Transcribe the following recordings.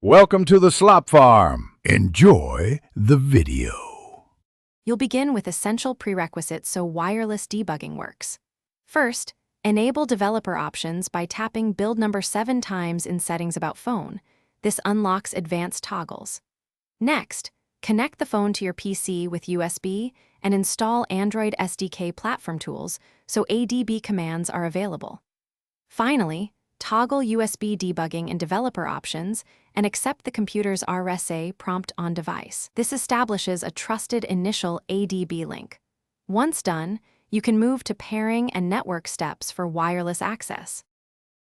Welcome to the Slop Farm. Enjoy the video. You'll begin with essential prerequisites so wireless debugging works. First, enable developer options by tapping build number 7 times in Settings About Phone. This unlocks advanced toggles. Next, connect the phone to your PC with USB and install Android SDK platform tools so ADB commands are available. Finally, toggle USB debugging in developer options and accept the computer's RSA prompt on device. This establishes a trusted initial ADB link. Once done, you can move to pairing and network steps for wireless access.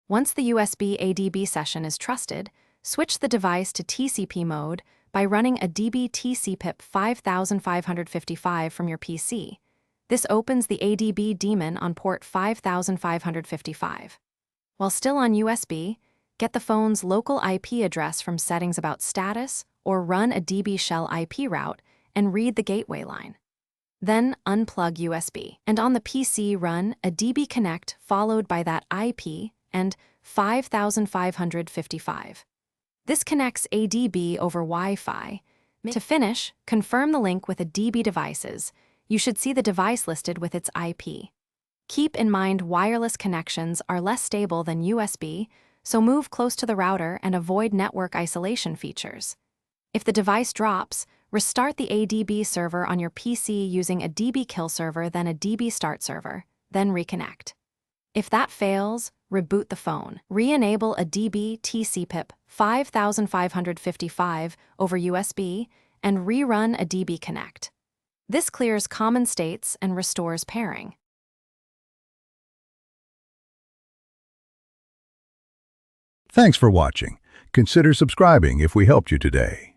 Once the USB ADB session is trusted, switch the device to TCP mode by running a DB TCPIP 5555 from your PC. This opens the ADB daemon on port 5555. While still on USB, get the phone's local IP address from Settings About Status or run a DB shell IP route and read the gateway line. Then unplug USB, and on the PC run a DB connect followed by that IP and 5555. This connects ADB over Wi-Fi. To finish, confirm the link with a DB devices. You should see the device listed with its IP. Keep in mind wireless connections are less stable than USB, so move close to the router and avoid network isolation features. If the device drops, restart the ADB server on your PC using a DB kill server, then a DB start server, then reconnect. If that fails, reboot the phone. Re-enable a DB TCPIP 5555 over USB and rerun a DB connect. This clears common states and restores pairing. Thanks for watching. Consider subscribing if we helped you today.